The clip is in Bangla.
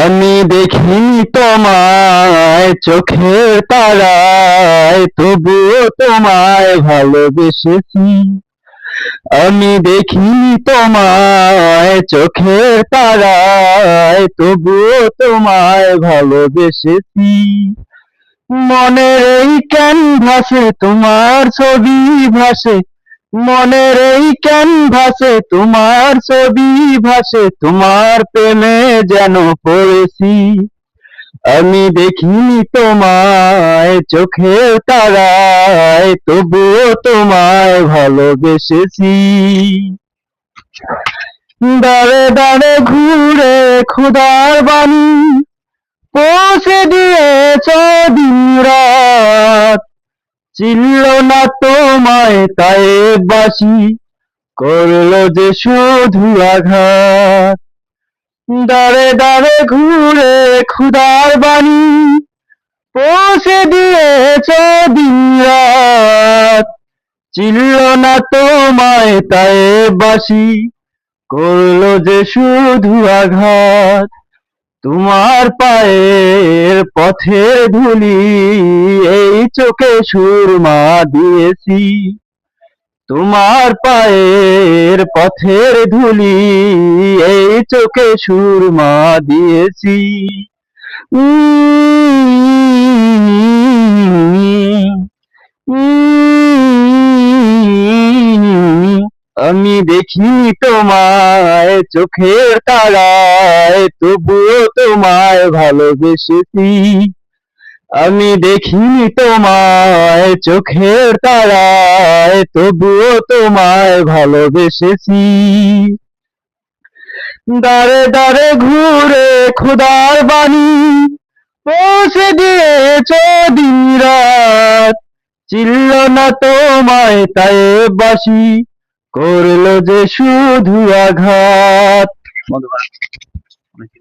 আমি দেখিনি তোমায় চোখের তারায়, তবুও তোমায় ভালোবেসেছি। আমি দেখিনি তোমায় চোখের তারায়, তবুও তোমায় ভালোবেসেছি। মনের এই ক্যানভাসে তোমার ছবি ভাসে, মনের এই ক্যানভাসে তোমার ছবি ভাসে, তোমার প্রেমে যেন পড়েছি। আমি দেখিনি তোমায় চোখের তারায়, তবুও তোমায় ভালোবেসেছি। দাঁড়ে দাঁড়ে ঘুরে খোদার বাণী পৌঁছে দিয়েছ দিন রাত, চিনল না তোমায় তাই বাসি, করলো যে শুধু আঘাত। দাঁড়ে দাঁড়ে ঘুরে খুদার বাণী পৌঁছে দিয়েছ দিন রাত, চিনল না তোমায় তাই বাসি, করলো যে শুধু আঘাত। তোমার পায়ের পথের ধুলি এই চোখে সুরমা দিয়েছি। তোমার পায়ের পথের ধুলি এই চোখে সুরমা দিয়েছি। আমি দেখিনি তোমায় চোখের তারায়, তবুও তোমায় ভালোবেসেছি। আমি দেখিনি তোমায় চোখের তারায়, তবুও তোমায় ভালোবেসেছি। দাঁড়ে দাঁড়ে ঘুরে খোদার বাণী পৌঁছে দিয়েছ দিন রাত, চিনল না তোমায় তাই বাসি, করলো যে শুধু আঘাত।